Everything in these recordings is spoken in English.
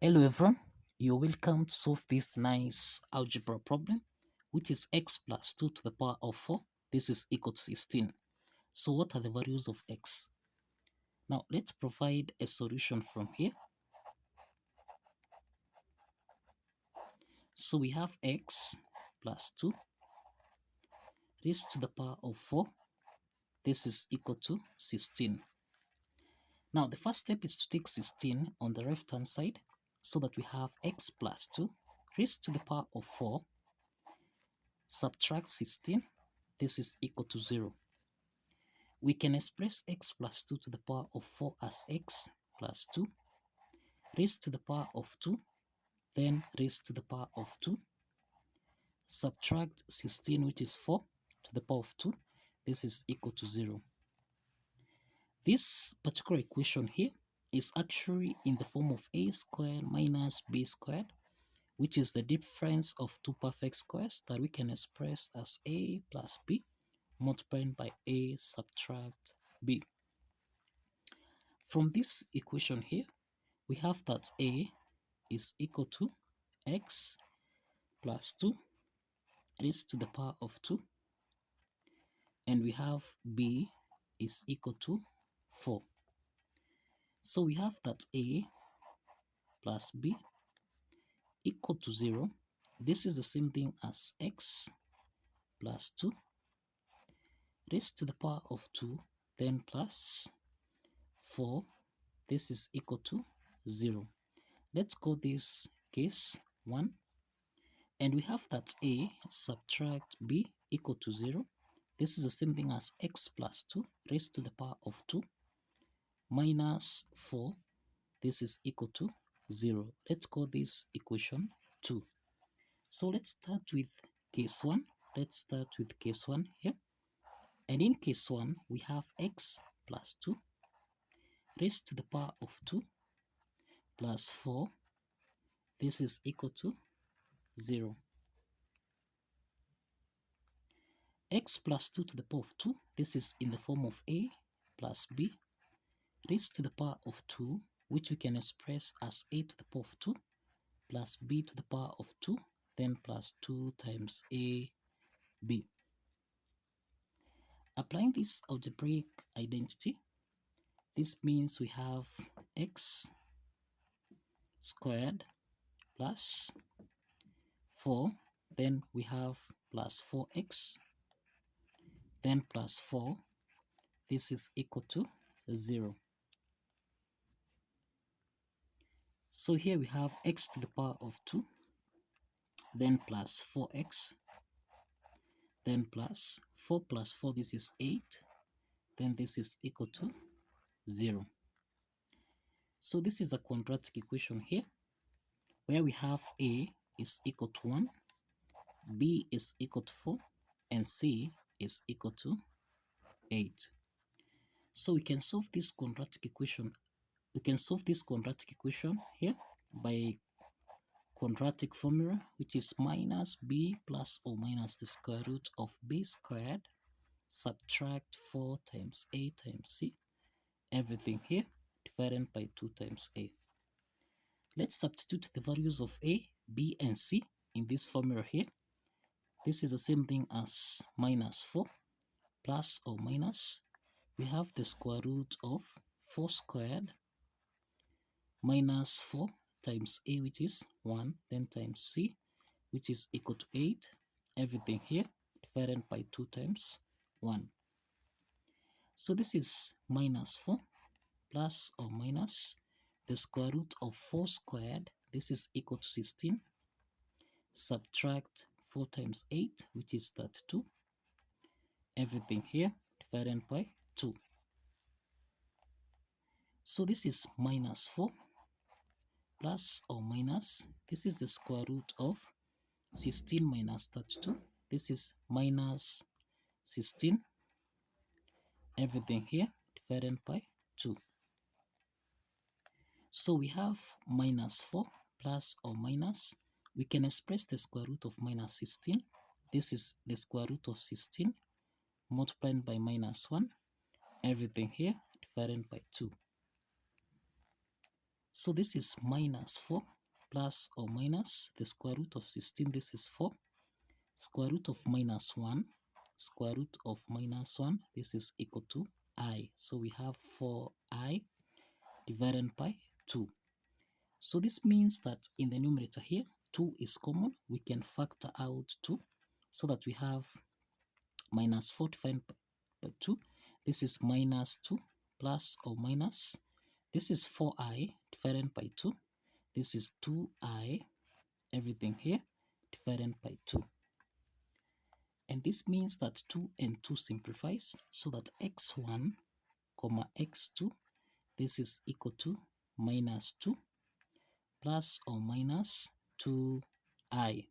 Hello everyone, you're welcome to solve this nice algebra problem, which is x plus 2 to the power of 4. This is equal to 16. So what are the values of x? Now let's provide a solution from here. So we have x plus 2 raised to the power of 4. This is equal to 16. Now the first step is to take 16 on the left hand side so that we have x plus 2 raised to the power of 4. Subtract 16. This is equal to 0. We can express x plus 2 to the power of 4 as x plus 2 raised to the power of 2, then raised to the power of 2. Subtract 16, which is 4, to the power of 2. This is equal to 0. This particular equation here is actually in the form of a squared minus b squared, which is the difference of two perfect squares that we can express as a plus b multiplied by a subtract b. From this equation here, we have that a is equal to x plus 2 raised to the power of 2, and we have b is equal to 4. So we have that a plus b equal to 0. This is the same thing as x plus 2 raised to the power of 2, then plus 4. This is equal to 0. Let's call this case 1. And we have that a subtract b equal to 0. This is the same thing as x plus 2 raised to the power of 2 minus 4. This is equal to 0. Let's call this equation 2. So let's start with case 1. Let's start with case 1 here. And in case 1, we have x plus 2 raised to the power of 2 plus 4. This is equal to 0. X plus 2 to the power of 2, this is in the form of a plus b raised to the power of 2, which we can express as a to the power of 2 plus b to the power of 2, then plus 2 times a b. Applying this algebraic identity, this means we have x squared plus 4, then we have plus 4x, then plus 4. This is equal to 0. So here we have x to the power of 2, then plus 4x, then plus 4 plus 4, this is 8, then this is equal to 0. So this is a quadratic equation here, where we have a is equal to 1, b is equal to 4, and c is equal to 8. So we can solve this quadratic equation. We can solve this quadratic equation here by quadratic formula, which is minus b plus or minus the square root of b squared, subtract 4 times a times c, everything here divided by 2 times a. Let's substitute the values of a, b, and c in this formula here. This is the same thing as minus 4 plus or minus. We have the square root of 4 squared minus 4 times a, which is 1, then times c, which is equal to 8. Everything here divided by 2 times 1. So this is minus 4 plus or minus the square root of 4 squared. This is equal to 16. Subtract 4 times 8, which is 32. Everything here divided by 2. So this is minus 4 plus or minus, this is the square root of 16 minus 32. This is minus 16. Everything here divided by 2. So we have minus 4 plus or minus. We can express the square root of minus 16. This is the square root of 16 multiplied by minus 1. Everything here divided by 2. So this is minus 4 plus or minus the square root of 16. This is 4. Square root of minus 1. Square root of minus 1. This is equal to I. So we have 4I divided by 2. So this means that in the numerator here, 2 is common. We can factor out 2 so that we have minus 4 divided by 2. This is minus 2 plus or minus. This is 4I divided by 2. This is 2I, everything here, divided by 2. And this means that 2 and 2 simplifies so that x1 comma x2, this is equal to minus 2 plus or minus 2I.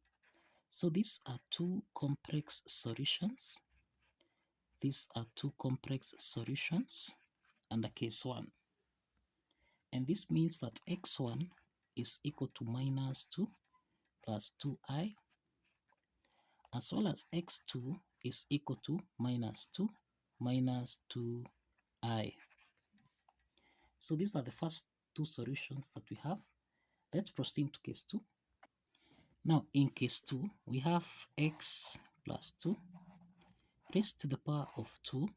So these are two complex solutions. These are two complex solutions under case 1. And this means that x1 is equal to minus 2 plus 2I, as well as x2 is equal to minus 2 minus 2I. So these are the first two solutions that we have. Let's proceed to case 2. Now in case 2, we have x plus 2 raised to the power of 2,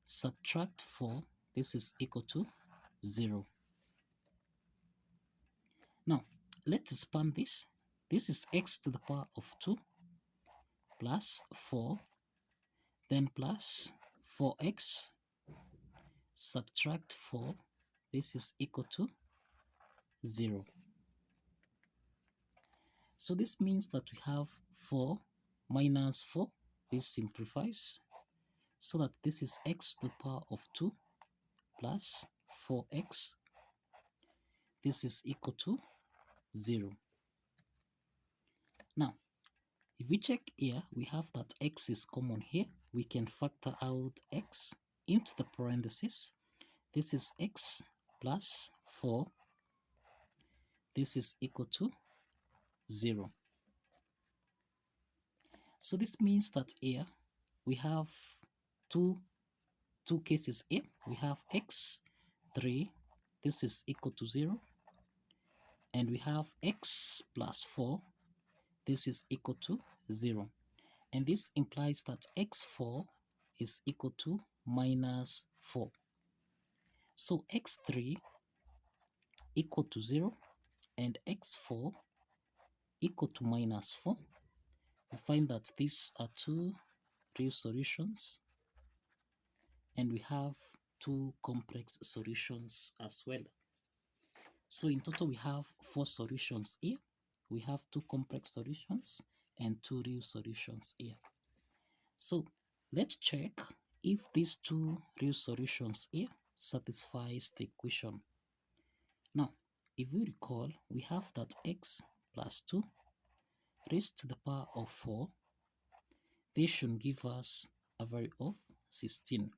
subtract 4, this is equal to 0. Now let's expand this. This is x to the power of 2 plus 4, then plus 4x, subtract 4, this is equal to 0. So this means that we have 4 minus 4, this simplifies, so that this is x to the power of 2 plus 4x, this is equal to 0. Now, if we check here, we have that x is common here. We can factor out x into the parentheses. This is x plus 4. This is equal to 0. So this means that here we have two cases here. We have x3. This is equal to 0. And we have x plus 4. This is equal to 0. And this implies that x4 is equal to minus 4. So x3 equal to 0 and x4 equal to minus 4. We find that these are two real solutions, and we have two complex solutions as well. So in total we have 4 solutions here. We have 2 complex solutions and 2 real solutions here. So let's check if these 2 real solutions here satisfies the equation. Now, if you recall, we have that x plus 2 raised to the power of 4. This should give us a value of 16.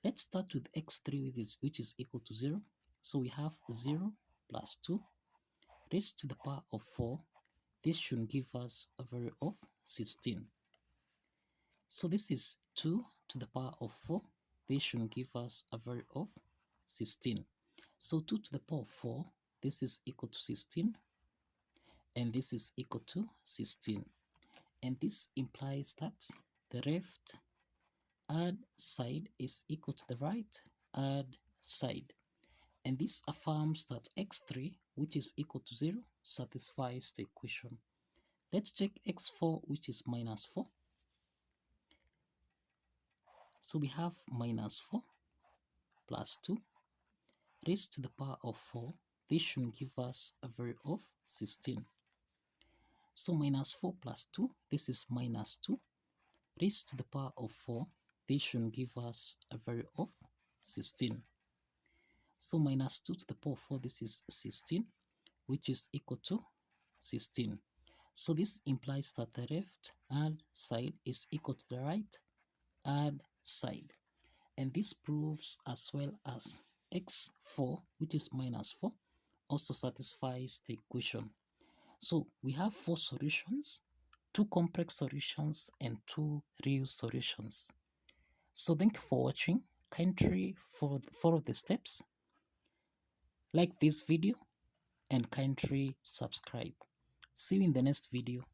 Let's start with x3, which is equal to 0. So we have 0 plus 2 raised to the power of 4. This should give us a value of 16. So this is 2 to the power of 4. This should give us a value of 16. So 2 to the power of 4, this is equal to 16. And this is equal to 16. And this implies that the left hand side is equal to the right hand side. And this affirms that x3, which is equal to 0, satisfies the equation. Let's check x4, which is minus 4. So we have minus 4 plus 2 raised to the power of 4. This should give us a value of 16. So minus 4 plus 2, this is minus 2 raised to the power of 4. This should give us a value of 16. So minus 2 to the power of 4, this is 16, which is equal to 16. So this implies that the left hand side is equal to the right hand side. And this proves as well as x4, which is minus 4, also satisfies the equation. So we have 4 solutions, 2 complex solutions and 2 real solutions. So thank you for watching. Kindly follow the steps Like this video and kindly subscribe. See you in the next video.